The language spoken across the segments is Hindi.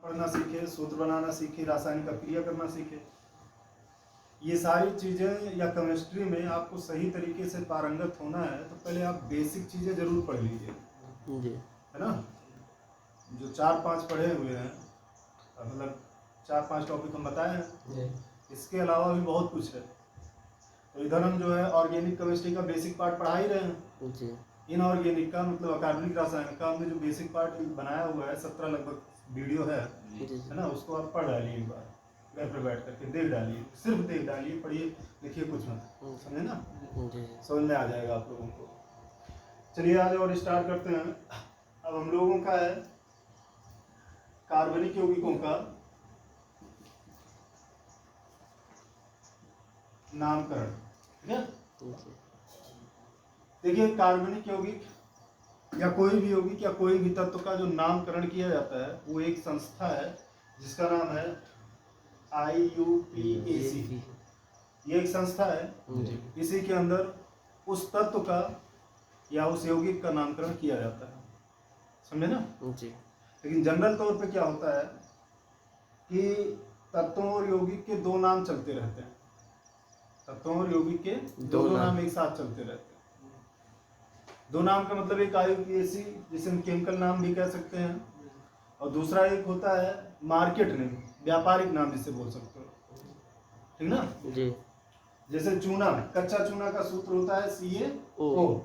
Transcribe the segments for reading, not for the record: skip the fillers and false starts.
पढ़ना सीखे, सूत्र बनाना सीखे, रासायनिक अभिक्रिया करना सीखे। ये सारी चीज़ें या केमिस्ट्री में आपको सही तरीके से पारंगत होना है तो पहले आप बेसिक चीज़ें जरूर पढ़ लीजिए जी। है ना। जो 4-5 पढ़े हुए हैं, मतलब 4-5 टॉपिक हम बताए हैं, इसके अलावा भी बहुत कुछ है। तो इधर हम जो है ऑर्गेनिक केमिस्ट्री का बेसिक पार्ट पढ़ा ही रहे हैं जी। इनऑर्गेनिक का मतलब अकार्बनिक रसायन का हमने जो बेसिक पार्ट बनाया हुआ है 17 लगभग वीडियो है ना, उसको आप पढ़ डालिए एक बार घर पर बैठ करके, देख डालिए, सिर्फ देख डालिए, पढ़िए लिखिए कुछ मत, समझे ना, समझ में आ जाएगा आप लोगों को। चलिए आज और स्टार्ट करते हैं। अब हम लोगों का है कार्बनिक यौगिकों का नामकरण, ठीक है। देखिए कार्बनिक यौगिक या कोई भी यौगिक या कोई भी तत्व का जो नामकरण किया जाता है वो एक संस्था है जिसका नाम है IUPAC। ये एक संस्था है, इसी के अंदर उस तत्व का या उस यौगिक का नामकरण किया जाता है, समझे ना जी। लेकिन जनरल तौर पे क्या होता है कि तत्वों और यौगिक के दो नाम चलते रहते हैं, तत्वों और यौगिक के दो नाम एक साथ चलते रहते हैं। दो नाम का मतलब एक IUPAC जिसे हम केमिकल नाम भी कह सकते हैं, और दूसरा एक होता है मार्केट नेम, व्यापारिक नाम जिसे बोल सकते हो, ठीक ना जी। जैसे चूना, कच्चा चूना का सूत्र होता है CaO,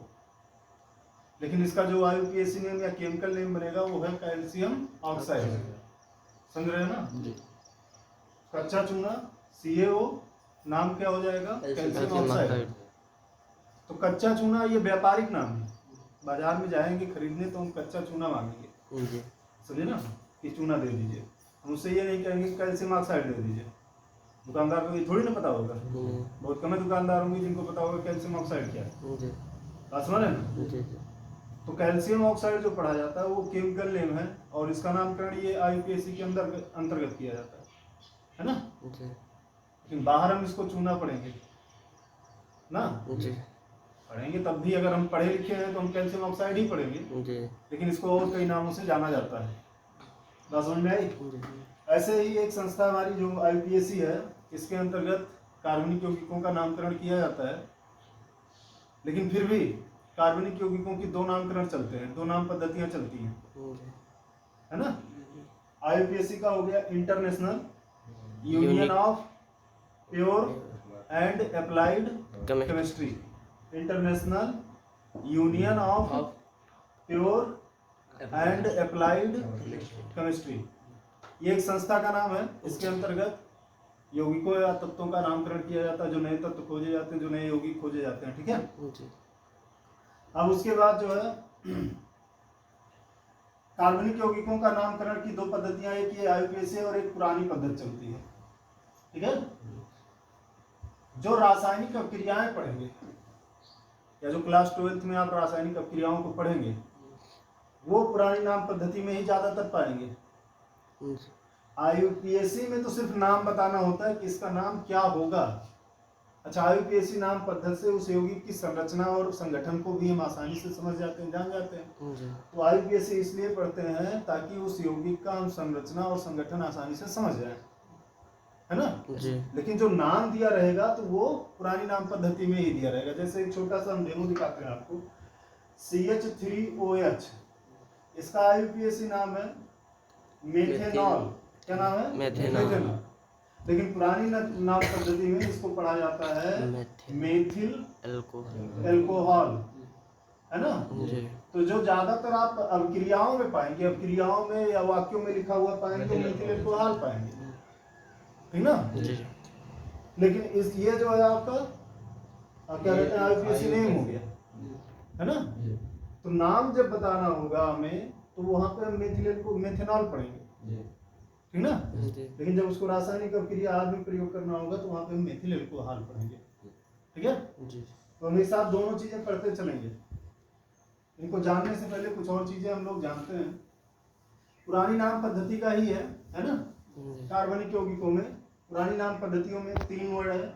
लेकिन इसका जो IUPAC नेम या केमिकल नेम बनेगा वो है कैल्शियम ऑक्साइड, समझ रहे हैं ना जी। कच्चा चूना CaO, नाम क्या हो जाएगा कैल्शियम ऑक्साइड। तो कच्चा चूना ये व्यापारिक नाम है, बाजार में जाएंगे खरीदने तो हम कच्चा चूना मांगेंगे, समझे ना, कि चूना दे दीजिए, हम उससे ये नहीं कहेंगे कैल्शियम ऑक्साइड दे दीजिए। दुकानदार को ये थोड़ी ना पता होगा, बहुत कम है दुकानदार होंगे जिनको पता होगा कैल्शियम ऑक्साइड क्या है, बात समझ रहे ना। तो कैल्शियम ऑक्साइड जो पढ़ा जाता है वो केमिकल नेम है और इसका नामकरण ये IUPAC के अंतर्गत किया जाता है ना। लेकिन बाहर हम इसको चूना पढ़ेंगे ना, पढ़ेंगे तब भी अगर हम पढ़े लिखे हैं तो हम कैल्शियम ऑक्साइड ही पढ़ेंगे, लेकिन इसको और कई नामों से जाना जाता है, बात समझ में आई। ऐसे ही एक संस्था हमारी जो IUPAC है, इसके अंतर्गत कार्बनिक यौगिकों का नामकरण किया जाता है, लेकिन फिर भी कार्बनिक यौगिकों की दो नामकरण चलते हैं, दो नाम पद्धतियां चलती हैं, है ना। IUPAC का हो गया international union of pure and applied chemistry, international union of pure and applied chemistry, ये एक संस्था का नाम है। इसके अंतर्गत यौगिकों या तत्वों का नामकरण किया जाता है, जो नए तत्व खोजे जाते हैं, जो नए यौगिक खोजे जाते हैं, ठीक है। अब उसके बाद जो है कार्बनिक यौगिकों का नामकरण की दो पद्धतियां, एक ये IUPAC और एक पुरानी पद्धति चलती है, ठीक है। जो रासायनिक अभिक्रियाएं पढ़ेंगे या जो क्लास 12th में आप रासायनिक अभिक्रियाओं को पढ़ेंगे वो पुरानी नाम पद्धति में ही ज्यादातर पाएंगे। IUPAC में तो सिर्फ नाम बताना होता है कि इसका नाम क्या होगा। अच्छा, IUPAC नाम पद्धति से उस यौगिक की संरचना और संगठन को भी हम आसानी से समझ जाते हैं, जान जाते हैं। तो IUPAC इसलिए पढ़ते हैं ताकि उस यौगिक का हम संरचना और संगठन आसानी से समझ जाए, है ना जी। लेकिन जो नाम दिया रहेगा तो वो पुरानी नाम पद्धति में ही दिया रहेगा। जैसे एक छोटा सा हम डेमो दिखाते हैं आपको, CH3OH, इसका IUPAC नाम है मेथेनॉल, क्या नाम है मेथेनॉल, लेकिन पुरानी नाम पद्धति में इसको पढ़ा जाता है मेथिल एल्कोहल, है ना जी। तो जो ज्यादातर आप अभिक्रियाओं में पाएंगे, अभिक्रियाओं में या वाक्यों में लिखा हुआ पाएंगे मेथिल एल्कोहल पाएंगे, ठीक ना जी। लेकिन इस ये जो है आपका क्या कहते हैं IUPAC नेम हो गया, है ना। तो नाम जब बताना होगा हमें तो वहां पे मेथेनॉल पढ़ेंगे, ठीक ना। लेकिन जब उसको रासायनिक अभिक्रिया आदि में प्रयोग करना होगा तो वहां पे हम मेथिल एल्कोहल पढ़ेंगे, ठीक है जी। तो हम एक साथ दोनों चीजें पढ़ते चलेंगे। इनको जानने से पहले कुछ और चीजें हम लोग जानते हैं, पुरानी नाम पद्धति का ही है ना। कार्बनिक यौगिकों में पुरानी नाम पद्धतियों में 3 वर्ड है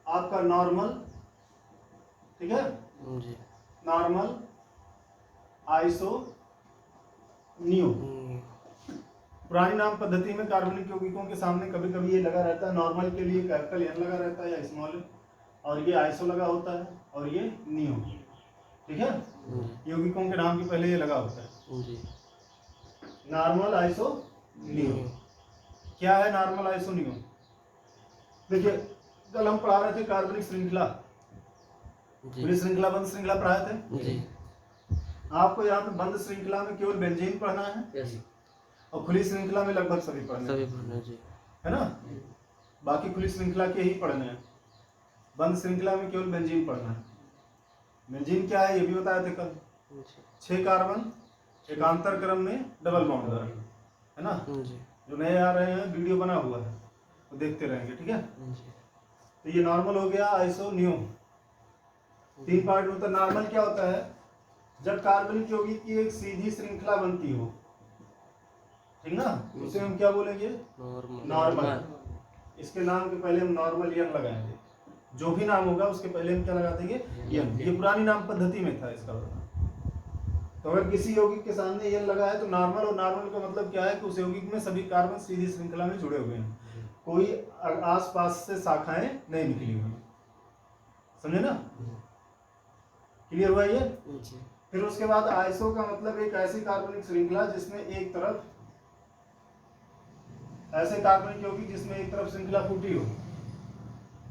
आपका, नॉर्मल, ठीक है जी, नॉर्मल, आइसो, न्यू, पुरानी नाम पद्धति में कार्बनिक यौगिकों के सामने कभी कभी ये लगा रहता है, नॉर्मल के लिए कैपिटल एन लगा रहता है या स्मॉल एन, और ये आइसो लगा होता है और ये नियो, ठीक है। यौगिकों के नाम के पहले ये लगा होता है, नॉर्मल, आइसो, नियो। क्या है नॉर्मल, आइसो, नियो? देखिए कल हम पढ़ा रहे थे कार्बनिक श्रृंखला, खुली श्रृंखला, बंद श्रृंखला पढ़ाए थे। आपको यहाँ पे बंद श्रृंखला में केवल बेंजीन पढ़ना है और खुली श्रृंखला में लगभग सभी पढ़ने है ना, बाकी खुली श्रृंखला के ही पढ़ने हैं। बंद श्रृंखला में केवल बेंजीन पढ़ना है। बेंजीन क्या है ये भी बताए थे कल, 6 कार्बन एकांतर क्रम में डबल बॉन्ड द्वारा, है ना। जो नए आ रहे हैं वीडियो बना हुआ है वो देखते रहेंगे, ठीक है। तो ये नॉर्मल हो गया, आइसो, नियो, 3 पार्ट में। तो नॉर्मल क्या होता है, जब कार्बनिक यौगिक की एक सीधी श्रृंखला बनती हो, ठीक ना, उसे हम क्या बोलेंगे, नॉर्मल। इसके नाम के पहले हम नॉर्मल एन लगाएंगे, जो भी नाम होगा उसके पहले हम क्या लगा देंगे, एन। ये पुरानी नाम पद्धति में था इसका। तो अगर किसी यौगिक के सामने एन लगा है तो नॉर्मल, और नॉर्मल का मतलब क्या है कि उस यौगिक में सभी कार्बन सीधी श्रृंखला में जुड़े हुए हैं, कोई आसपास से शाखाएं नहीं निकली हुई, समझे ना, क्लियर हुआ ये। फिर उसके बाद आइसो का मतलब एक ऐसी कार्बनिक श्रृंखला जिसमें एक तरफ, ऐसे कार्बनिक यौगिक जिसमें एक तरफ श्रृंखला फूटी हो,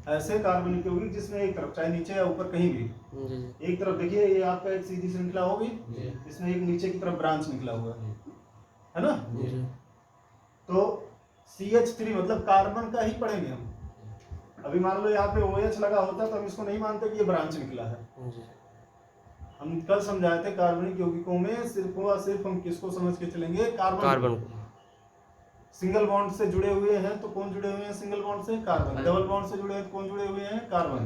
ऐसे कार्बनिक यौगिक जिसमें एक तरफ, चाहे नीचे या ऊपर कहीं भी, एक तरफ, देखिए ये आपका एक सीधी श्रृंखला होगी, इसमें एक नीचे की तरफ ब्रांच निकला हुआ है ना। तो CH3 मतलब कार्बन का ही पढ़ेंगे हम। अभी मान लो यहाँ पे OH लगा होता तो हम इसको नहीं मानते कि ये ब्रांच निकला है। हम कल समझाए थे कार्बनिक यौगिकों में सिर्फ और सिर्फ हम किसको समझ के चलेंगे, कार्बन को। सिंगल बॉन्ड से जुड़े हुए हैं तो कौन जुड़े हुए हैं सिंगल बॉन्ड से, कार्बन। डबल बॉन्ड से जुड़े हैं तो कौन जुड़े हुए हैं, कार्बन।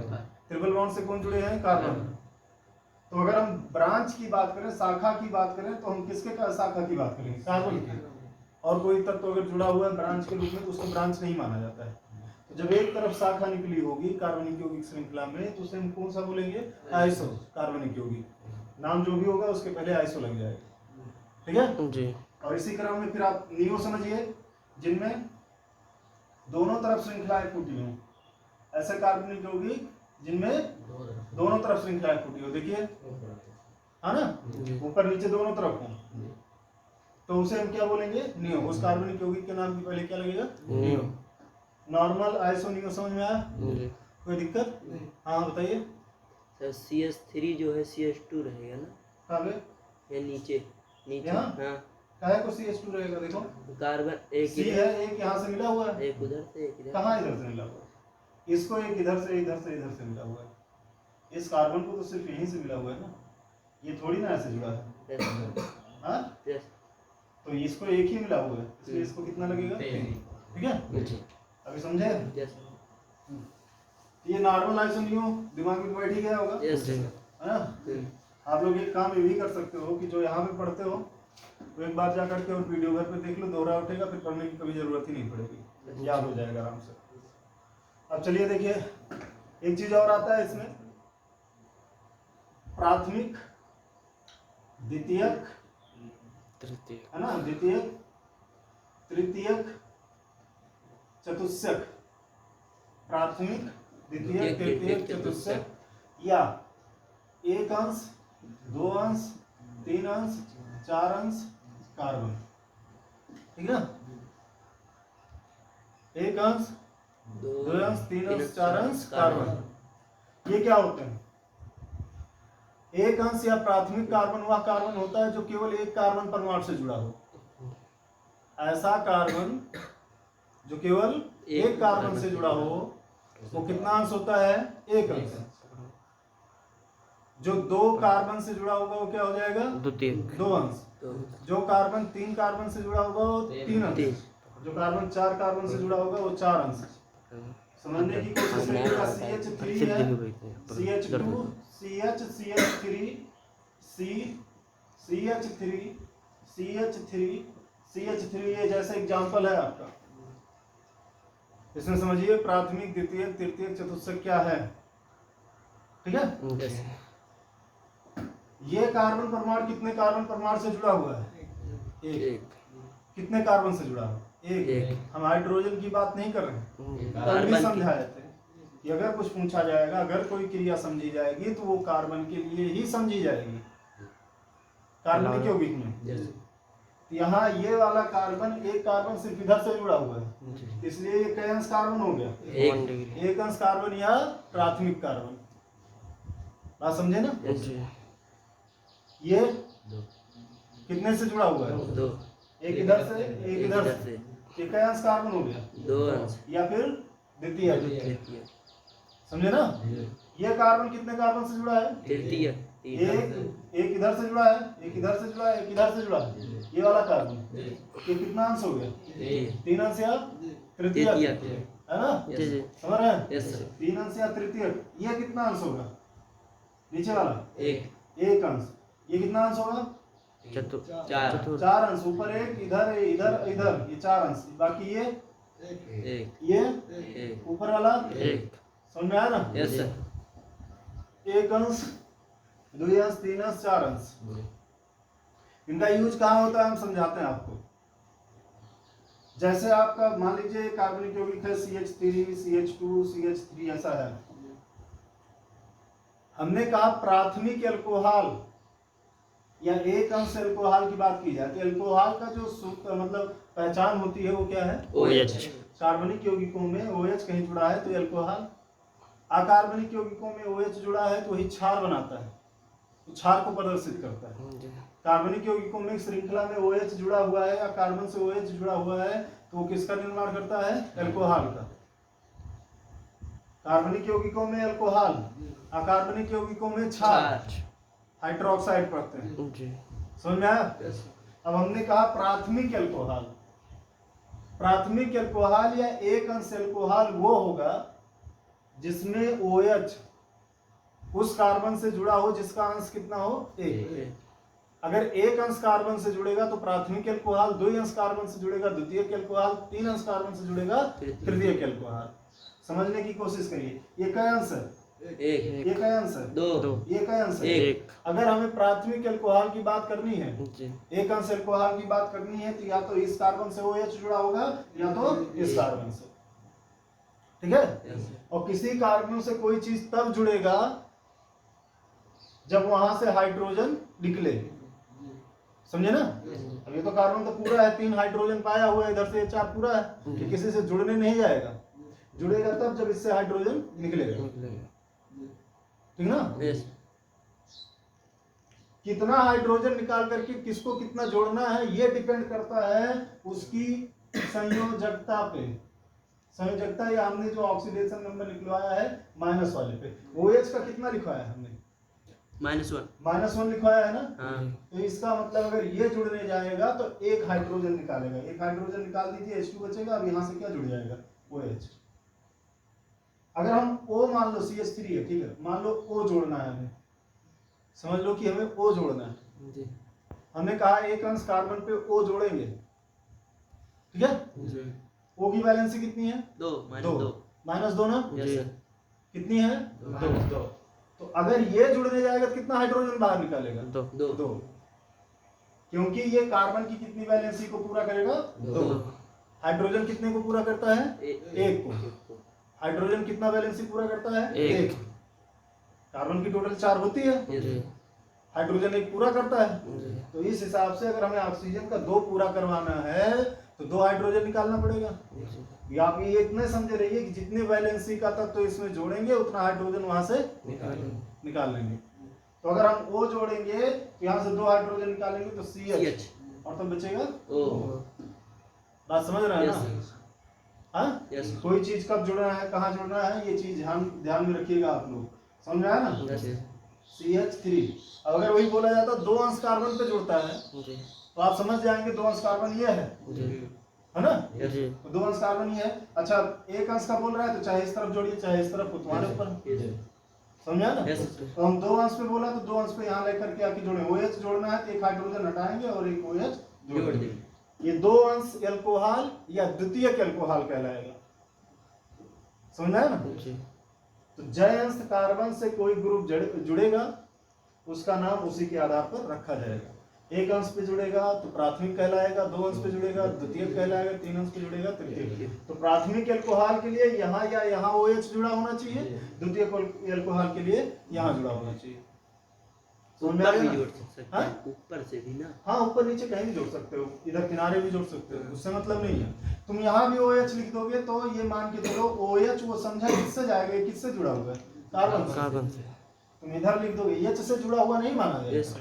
ट्रिपल बॉन्ड से कौन जुड़े हैं, कार्बन। तो अगर हम ब्रांच की बात करें, शाखा की बात करें, तो हम किसके शाखा की बात करेंगे, कार्बन की। और कोई तत्व तो अगर जुड़ा हुआ है ब्रांच के रूप में तो उसको ब्रांच नहीं माना जाता है। तो जब एक तरफ शाखा निकली होगी कार्बनिक यौगिक श्रृंखला में तो उसे हम कौन सा बोलेंगे, आइसो, कार्बनिक यौगिक। नाम जो भी होगा उसके पहले आइसो लग जाएगा, ठीक है जी। और इसी क्रम में फिर आप नियो समझिए, जिनमें दोनों तरफ श्रृंखलाएं फूटी हों, ऐसे कार्बनिक यौगिक जिनमें दोनों तरफ श्रृंखलाएं फूटी हो, देखिए है ना, ऊपर नीचे दोनों तरफ हो, तो उसे हम क्या बोलेंगे, नियो। उस कार्बनिक यौगिक के नाम के पहले क्या लगेगा, नियो। नॉर्मल, आइसो, नियो समझ में आया, कोई दिक्कत? हाँ बताइए सर। CH3 जो है CH2 रहेगा ना, कहाँ पे, ये नीचे नीचे, हाँ काहे को CH2 रहेगा, देखो कार्बन एक C है, एक यहाँ से मिला हुआ है, एक उधर से एक इधर, कहाँ इधर से मिला हुआ है, इसको एक इधर से इधर से इधर से मिला हुआ है। इस कार्बन को तो सिर्फ यहीं से मिला हुआ है ना, ये थोड़ी ना ऐसे जुड़ा है, हाँ तो इसको एक ही मिला हुआ है, इसलिए इसको कितना लगेगा, ठीक है। अभी समझे, ये नॉर्मल आइसो नियो दिमाग में बैठ ही गया होगा, है ना। आप लोग एक काम ये भी कर सकते हो कि जो यहाँ पे पढ़ते हो तो एक बार जा करके और वीडियो घर पे देख लो, दोहरा उठेगा, फिर पढ़ने की कभी जरूरत ही नहीं पड़ेगी, याद हो जाएगा आराम से। अब चलिए देखिए, एक चीज और आता है इसमें, प्राथमिक, द्वितीयक, तृतीयक, है ना, द्वितीयक, तृतीयक, चतुष्यक। प्राथमिक, द्वितीयक, तृतीयक, चतुष्यक, या एक अंश, 2 अंश, 3 अंश, 4 अंश कार्बन, ठीक है। एक अंश, 2 अंश, 3 अंश, 4 अंश कार्बन। ये क्या होते हैं, एक अंश या प्राथमिक कार्बन वह कार्बन होता है जो केवल एक कार्बन परमाणु से जुड़ा हो। ऐसा कार्बन जो केवल एक कार्बन से जुड़ा हो वो कितना अंश होता है, एक अंश। जो 2 कार्बन से जुड़ा होगा वो क्या हो जाएगा, 2 अंश। जो कार्बन 3 कार्बन से जुड़ा होगा वो 3 अंश। जो कार्बन 4 कार्बन से जुड़ा होगा वो 4 अंश। समझने की कोशिश करिएगा, CH3 है, CH2, CH, CH3, C, CH3, CH3, CH3, ये जैसे एग्जांपल है आपका। इसमें समझिए प्राथमिक, द्वितीयक, तृतीयक, चतुष्क क्या है, ठीक है। ये कार्बन परमाणु कितने कार्बन परमाणु से जुड़ा हुआ है, एक। कितने कार्बन से जुड़ा है? एक। एक। हम हाइड्रोजन की बात नहीं कर रहे हैं। कल भी कार्बन की। समझाए थे कि अगर कुछ पूछा जाएगा, अगर कोई क्रिया समझी जाएगी तो वो कार्बन के लिए ही समझी जाएगी, कार्बनिक यौगिक में। यहाँ ये वाला कार्बन, एक कार्बन सिर्फ इधर से जुड़ा हुआ है, इसलिए ये कई अंश कार्बन हो गया। एक अंश कार्बन या प्राथमिक कार्बन। बात समझे ना? ये कितने से जुड़ा हुआ है? दो। एक इधर से, एक इधर से। ये कई अंश कार्बन हो गया? दो अंश या फिर द्वितीय। तृतीय। समझे ना? ये कार्बन कितने कार्बन से जुड़ा है? तृतीय। एक इधर से जुड़ा है, एक इधर से जुड़ा है, एक इधर से जुड़ा है। ये वाला कार्बन ये कितना अंश हो गया? तीन अंश या तृतीय, है ना? समझ रहे हैं? तीन अंश या तृतीय। ये कितना अंश होगा? नीचे वाला एक अंश। ये कितना अंश होगा? चार अंश। ऊपर एक, इधर इधर इधर, ये चार अंश। बाकी ये ऊपर वाला समझ में आया ना? एक अंश, दो अंश, तीन अंश, चार अंश। इनका यूज कहाँ होता है हम समझाते हैं आपको। जैसे आपका मान लीजिए कार्बनिक यौगिक है CH3, CH2, CH3 ऐसा है। हमने कहा प्राथमिक अल्कोहल या एक अंश अल्कोहल की बात की जाए तो अल्कोहल का जो मतलब पहचान होती है वो क्या है? OH। कार्बनिक यौगिकों में OH कहीं जुड़ा है तो अल्कोहल। अकार्बनिक यौगिकों में OH जुड़ा है तो वही क्षार बनाता है, तो क्षार को प्रदर्शित करता है। कार्बनिक यौगिकों में श्रृंखला में OH जुड़ा हुआ है या कार्बन से OH जुड़ा हुआ है तो वो किसका निर्माण करता है? अल्कोहल का। कार्बनिक यौगिकों में अल्कोहल, अकार्बनिक यौगिकों में क्षार, हाइड्रोक्साइड पढ़ते हैं। समझ में आया? अब हमने कहा प्राथमिक अल्कोहल। प्राथमिक अल्कोहल या एक अंश अल्कोहल वो होगा जिसमें OH उस कार्बन से जुड़ा हो जिसका अंश कितना हो? एक। अगर एक अंश कार्बन से जुड़ेगा तो प्राथमिक अल्कोहल, दो अंश कार्बन से जुड़ेगा द्वितीयक अल्कोहल, तीन अंश कार्बन से जुड़ेगा तृतीयक अल्कोहल। समझने की कोशिश करिए। ये कई अंश है? एक। ये कई अंश है? दो। ये कई अंश है? एक। अगर हमें प्राथमिक अल्कोहल की बात करनी है, एक अंश अल्कोहल की बात करनी है तो या तो इस कार्बन से OH जुड़ा होगा या तो इस कार्बन से। ठीक है? और किसी कार्बन से कोई चीज तब जुड़ेगा जब वहां से हाइड्रोजन निकले। समझे ना? अब ये तो कार्बन तो पूरा है, 3 हाइड्रोजन पाया हुआ है, इधर से 4 पूरा है, ये किसी से जुड़ने नहीं जाएगा। जुड़ेगा तब जब इससे हाइड्रोजन निकलेगा। ठीक ना? कितना हाइड्रोजन निकाल करके किसको कितना जोड़ना है ये डिपेंड करता है उसकी संयोजकता पे। संयोजकता या हमने जो ऑक्सीडेशन नंबर लिखवाया है माइनस वाले पे, OH का कितना लिखवाया है हमने? -1 लिखवाया है ना? तो इसका मतलब अगर ये जुड़ने जाएगा तो एक हाइड्रोजन निकालेगा। एक हाइड्रोजन निकाल दीजिए, H2 बचेगा। अब यहाँ से क्या जुड़ जाएगा? OH। अगर हम O मान लो CH3 है, ठीक है, मान लो O जोड़ना है हमें, समझ लो कि हमें O जोड़ना है। हमने कहा एक अंश कार्बन पे O जोड़ेंगे, ठीक है? O की वैलेंसी कितनी है? 2 -2 ना? कितनी है? 2। तो अगर ये जुड़ने जाएगा तो कितना हाइड्रोजन बाहर निकालेगा? 2। क्योंकि ये कार्बन की कितनी वैलेंसी को पूरा करेगा? 2। हाइड्रोजन कितने को पूरा करता है? 1 को। हाइड्रोजन कितना वैलेंसी पूरा करता है? 1। कार्बन की टोटल 4 होती है, हाइड्रोजन 1 पूरा करता है। तो इस हिसाब से अगर हमें ऑक्सीजन का 2 पूरा करवाना है तो 2 हाइड्रोजन निकालना पड़ेगा। या आप ये इतने समझे रहिए कि जितने वैलेंसी का तत्व तो इसमें जोड़ेंगे उतना हाइड्रोजन वहां से निकाल लेंगे। तो अगर हम O जोड़ेंगे तो यहाँ से 2 हाइड्रोजन निकालेंगे तो CH और तब बचेगा O। बात समझ रहे हैं ना? हाँ? कोई चीज कब जुड़ना है, कहाँ जुड़ना है, ये चीज ध्यान में रखिएगा आप लोग। समझ में आया ना? CH3 अब अगर वही बोला जाता 2 अंश कार्बन पे जुड़ता है तो आप समझ जाएंगे 2 अंश कार्बन ये है ना? तो 2 अंश कार्बन ये है। अच्छा, एक अंश का बोल रहा है तो चाहे इस तरफ जोड़िए चाहे इस तरफ, तुम्हारे ऊपर। समझा ना? तो हम 2 अंश पे बोला तो 2 अंश पे यहाँ लेकर के आके जोड़े। OH जोड़ना है तो एक हाइड्रोजन हटाएंगे और एक OH जोड़ देंगे। ये 2 अंश अल्कोहल या द्वितीयक अल्कोहल कहलाएगा। समझा ना? तो जय अंश कार्बन से कोई ग्रुप जुड़ेगा उसका नाम उसी के आधार पर रखा जाएगा। एक अंश पे जुड़ेगा तो प्राथमिक कहलाएगा, 2 अंश पे जुड़ेगा द्वितीयक कहलाएगा, 3 अंश पे जुड़ेगा तृतीयक। तो प्राथमिक अल्कोहल के लिए यहाँ या यहाँ OH जुड़ा होना चाहिए, द्वितीयक अल्कोहल के लिए यहाँ जुड़ा होना चाहिए। ऊपर भी जोड़ सकते हैं, ऊपर से भी ना। हाँ, ऊपर नीचे कहीं भी जोड़ सकते हो, इधर किनारे भी जोड़ सकते हो, उससे मतलब नहीं है। तुम यहाँ भी OH लिख दोगे तो ये मान के चलो OH वो समझा किससे जाएगा, किससे जुड़ा हुआ है, कार्बन से। तुम इधर लिख दोगे H से जुड़ा हुआ नहीं माना जाएगा,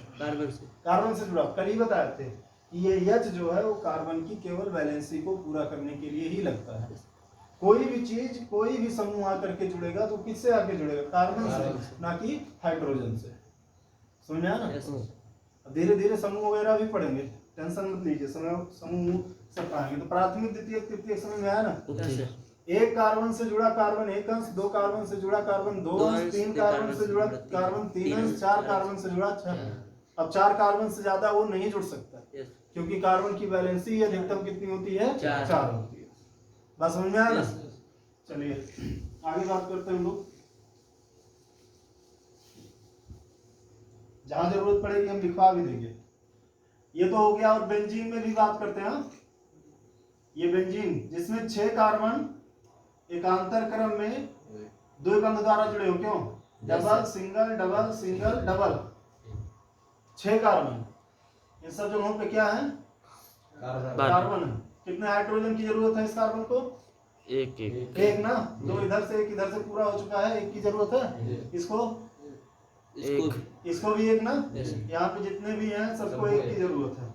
कार्बन से जुड़ा। कल ही बताए थे कि ये H जो है वो कार्बन की केवल वैलेंसी को पूरा करने के लिए ही लगता है। कोई भी चीज, कोई भी समूह आकर के जुड़ेगा तो किससे आके जुड़ेगा, कार्बन से, ना कि हाइड्रोजन से। समझ में आया ना? अब धीरे धीरे समूह वगैरह भी पढ़ेंगे, टेंशन मत लीजिए, समूह सब पढ़ाएंगे। तो प्राथमिक द्वितीयक तृतीयक समझ में आया ना? एक कार्बन से जुड़ा कार्बन एक अंश, 2 कार्बन से जुड़ा कार्बन 2 अंश, 3 कार्बन से जुड़ा कार्बन 3 अंश, 4 कार्बन से जुड़ा 6। अब 4 कार्बन से ज्यादा वो नहीं जुड़ सकता, क्योंकि कार्बन की वैलेंसी अधिकतम कितनी होती है, 4 होती है। बस समझ में आया ना? चलिए आगे बात करते हैं हम लोग। जहां जरूरत पड़ेगी हम लिखवा भी देंगे। ये तो हो गया। और बेंजीन में भी बात करते हैं। ये बेंजीन जिसमें 6 कार्बन एकांतर क्रम में द्विबंध द्वारा जुड़े हो, क्यों? Double single double single double, 6 carbon. इन सब जगहों पे क्या है, कार्बन है। कितने हाइड्रोजन की जरूरत है इस कार्बन को? एक ना, 2 इधर से 1 इधर से पूरा हो चुका है, 1 की जरूरत है। इसको भी 1 ना, यहाँ पे जितने भी हैं सबको 1 की जरूरत है।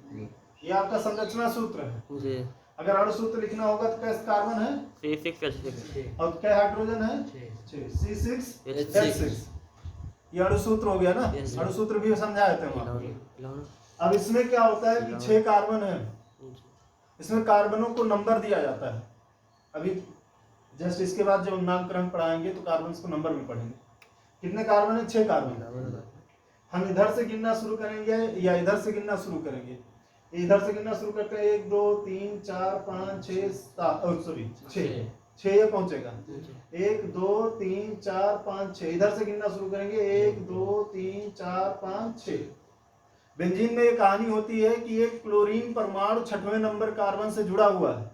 ये आपका संरचना सूत्र है। अगर अणु सूत्र लिखना होगा तो कैसे कार्बन है, C6H6, और क्या हाइड्रोजन है, 6, C6H6। ये अणु सूत्र हो गया ना। अणु सूत्र भी समझाए थे वहां। अब इसमें क्या होता है कि 6 कार्बन है, इसमें कार्बनों को नंबर दिया जाता है। अभी जस्ट इसके बाद जब नामकरण पढ़ाएंगे तो कार्बन को नंबर भी पढ़ेंगे। कितने कार्बन है, 6 कार्बन। हम इधर से गिनना शुरू करेंगे या इधर से गिनना शुरू करेंगे? इधर से गिनना शुरू करते हैं, 1 2 3 4 5 6 7, सॉरी 6 ये पहुंचेगा। 1 2 3 4 5 6, इधर से गिनना शुरू करेंगे, 1 2 3 4 5 6। बेंजीन में एक कहानी होती है कि एक क्लोरीन परमाणु 6वें नंबर कार्बन से जुड़ा हुआ है।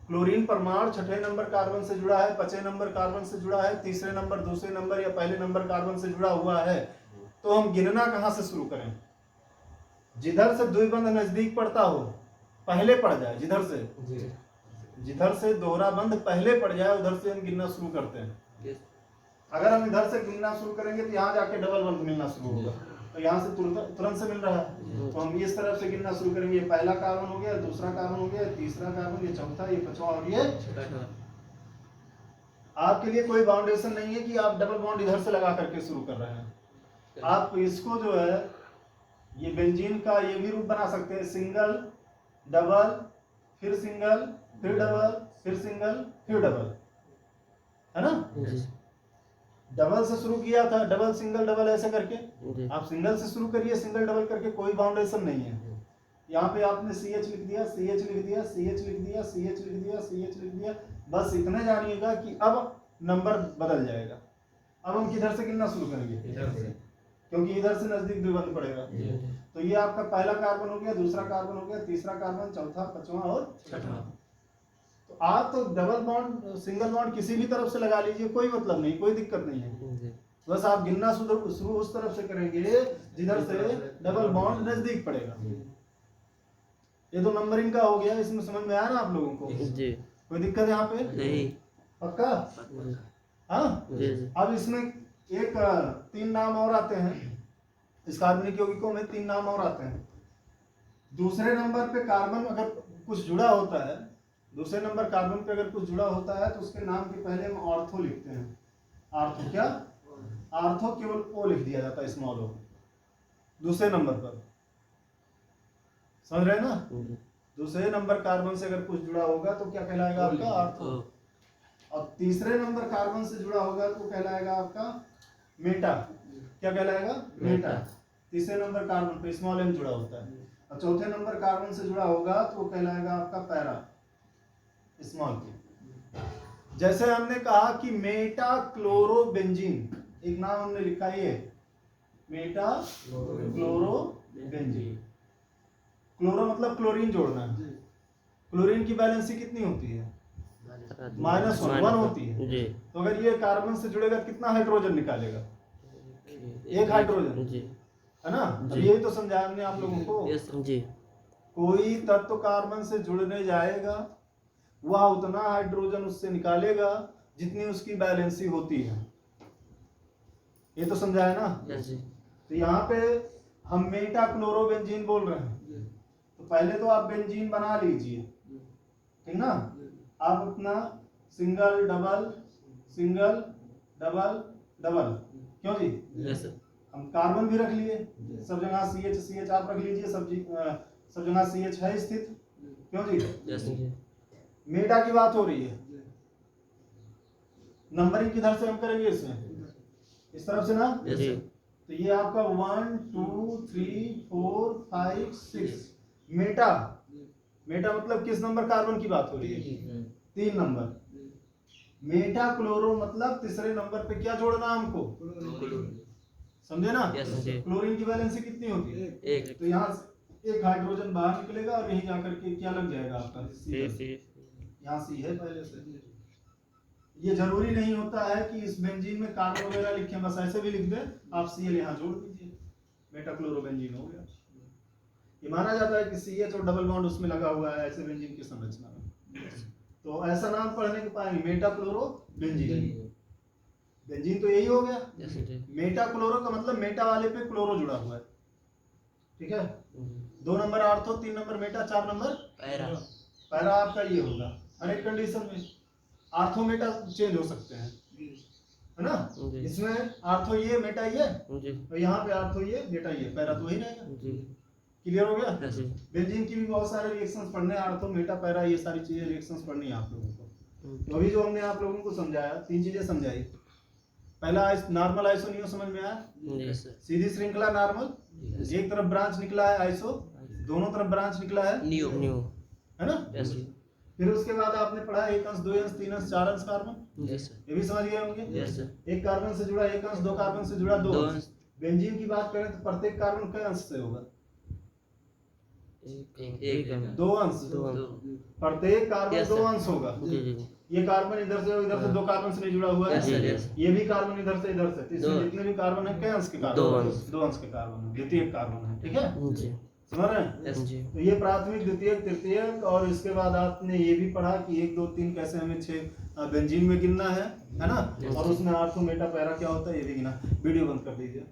क्लोरीन परमाणु 6वें नंबर कार्बन से जुड़ा है, 5वें नंबर कार्बन से जुड़ा है, तीसरे नंबर, दूसरे नंबर या पहले नंबर कार्बन से जुड़ा हुआ है। तो हम गिनना कहां से शुरू करें? जिधर से द्विबंध नजदीक पड़ता हो पहले पड़ जाए, जिधर से दोहरा बंध पहले पड़ जाए उधर से हम गिनना शुरू करते हैं। अगर हम इधर से गिनना शुरू करेंगे तो यहाँ जाके डबल बंध मिलना शुरू होगा, तो यहाँ से तुरंत से मिल रहा है। तो हम इस तरफ से गिनना शुरू करेंगे, ये पहला कार्बन हो गया, दूसरा कार्बन हो गया, तीसरा कार्बन, ये चौथा, ये पांचवा और ये छठा। आपके लिए कोई बाउंडेशन नहीं है कि आप डबल बॉन्ड इधर से लगा करके शुरू कर रहे हैं। आप इसको जो है ये बेंजीन का ये भी रूप बना सकते हैं, सिंगल डबल फिर सिंगल फिर डबल फिर सिंगल फिर डबल, है ना? डबल से शुरू किया था, डबल सिंगल डबल ऐसे करके। आप सिंगल से शुरू करिए, सिंगल डबल करके, कोई बाउंडेशन नहीं है। यहाँ पे आपने CH लिख दिया, CH लिख दिया, CH लिख दिया, CH लिख दिया, CH लिख दिया, बस इतने जानिएगा कि अब नंबर बदल जाएगा। अब हम किधर से गिनना शुरू करेंगे? इधर से, क्योंकि इधर से नजदीक द्विबंध पड़ेगा। तो ये आपका पहला कार्बन हो गया, दूसरा कार्बन हो गया, तीसरा कार्बन, चौथा, पांचवा और छठा। तो आप तो डबल बॉन्ड सिंगल बॉन्ड किसी भी तरफ से लगा लीजिए, कोई मतलब नहीं, कोई दिक्कत नहीं है। बस आप गिनना शुरू उस तरफ से करेंगे जिधर से डबल बॉन्ड नजदीक पड़ेगा। ये तो नंबरिंग का हो गया, इसमें समझ में आया ना आप लोगों को? कोई दिक्कत यहाँ पे नहीं? पक्का? हाँ। अब इसमें एक 3 नाम और आते हैं, इस कार्बनिक यौगिकों में 3 नाम और आते हैं। दूसरे नंबर पे कार्बन अगर कुछ जुड़ा होता है, दूसरे नंबर कार्बन पे अगर कुछ जुड़ा होता है तो उसके नाम के पहले हम ऑर्थो लिखते हैं। ऑर्थो क्या? ऑर्थो केवल ओ लिख दिया जाता है, स्मॉल ओ, दूसरे नंबर पर। समझ रहे हैं ना? दूसरे नंबर कार्बन से अगर कुछ जुड़ा होगा तो क्या कहलाएगा आपका? ऑर्थो। और तीसरे नंबर कार्बन से जुड़ा होगा तो कहलाएगा आपका मेटा। क्या कहलाएगा? मेटा। तीसरे नंबर कार्बन पे स्मॉल एम जुड़ा होता है। और चौथे नंबर कार्बन से जुड़ा होगा तो कहलाएगा आपका पैरा, स्मॉल के। जैसे हमने कहा कि मेटा क्लोरोबेंजीन, एक नाम हमने लिखा ये मेटा क्लोरोबेंजीन। क्लोरो मतलब क्लोरीन जोड़ना है। क्लोरीन की वैलेंसी कितनी होती है? -1 होती है। जी तो अगर ये कार्बन से जुड़ेगा कितना हाइड्रोजन निकालेगा? एक हाइड्रोजन, जी है ना? अब यही तो समझाया हमने आप लोगों को। यस जी कोई तत्व कार्बन से जुड़ने जाएगा, वह उतना हाइड्रोजन उससे निकालेगा जितनी उसकी बैलेंसी होती है। ये तो समझाया ना? यस जी तो यहाँ पे हम मेटा क्लोरोबेंजीन बोल रहे हैं। तो पहले तो आप बेंजीन बना लीजिए, ठीक ना? आप अपना single double single double double, क्यों जी? यस हम कार्बन भी रख लिए, सब जगह CH आप रख लीजिए, सब जगह CH है स्थित, क्यों जी? यस जी मेटा की बात हो रही है। नंबरिंग किधर से हम करेंगे? इसमें इस तरफ से ना? जी तो ये आपका 1 2 3 4 5 6 मेटा। मेटा मतलब किस नंबर कार्बन की बात हो रही है? 3 नंबर। मेटा क्लोरो मतलब तीसरे नंबर पे क्या जोड़ना हमको? समझे ना? यस जी क्लोरीन की वैलेंसी कितनी होती है? एक तो यहाँ से एक हाइड्रोजन बाहर निकलेगा और यहीं जाकर के क्या लग जाएगा आपका? C। यहाँ C है पहले से। ये जरूरी नहीं होता है कि इस बेंजीन में कार्बन वगैरह लिखें, बस ऐसे भी लिख दें आप, Cl यहाँ जोड़ दीजिए, मेटा क्लोरोबेंजीन हो गया। ये माना जाता है कि CH और डबल बॉन्ड उसमें लगा हुआ है ऐसे बेंजीन की संरचना में। तो ऐसा नाम पढ़ने को पाएंगे, मेटा क्लोरोबेंजीन। बेंजीन तो यही हो गया। यस जी मेटा क्लोरो का मतलब मेटा वाले पे क्लोरो जुड़ा हुआ है, ठीक है? 2 number ortho, 3 number Meta, 4 number para para आपका ये होगा। हर एक कंडीशन में आर्थो मेटा चेंज हो सकते हैं, है ना? जी। इसमें आर्थो ये मेटा ये, जी और यहाँ पे आर्थो ये मेटा ये, पैरा तो वही रहेगा। जी क्लियर हो गया? यस जी बेंजीन की भी बहुत सारे रिएक्शंस पढ़ने हैं, आर्थो मेटा पैरा ये सारी चीजें रिएक्शंस पढ़नी है आप लोगों को। तो अभी जो हमने आप लोगों को समझाया, 3 चीजें समझाई। पहला नॉर्मल आइसोनियो समझ में आया? यस सीधी श्रृंखला नॉर्मल, एक तरफ ब्रांच निकला है आइसो, दोनों तरफ ब्रांच निकला है, न्यू न्यू है ना? यस जी फिर उसके बाद आपने पढ़ा 1 अंश 2 अंश 3 अंश 4 अंश कार्बन, यस ये भी समझ गए होंगे। यस एक कार्बन से जुड़ा 1 अंश, 2 कार्बन से जुड़ा 2 दो अंश। बेंजीन की बात करें तो प्रत्येक कार्बन कई अंश से होगा? एक 2 अंश। प्रत्येक कार्बन Yes, 2 sir. अंश होगा। जी जी ये कार्बन इधर से और इधर से 2 कार्बन से नहीं जुड़ा हुआ Yes, sir, है। yes. ये भी कार्बन इधर से इधर से, तो इसमें दो- जितने भी कार्बन है कई अंश के दो कार्बन? अंश। 2 अंश के कार्बन है, द्वितीयक कार्बन है, ठीक है? जी समझ रहे हैं? यस जी तो ये प्राथमिक, द्वितीयक, तृतीयक, और इसके बाद आपने ये भी पढ़ा कि 1 2 3 कैसे हमें 6 बेंजीन में गिनना है ना? और उसमें आर्थो मेटा पैरा क्या होता है ये भी गिना। वीडियो बंद कर दीजिए।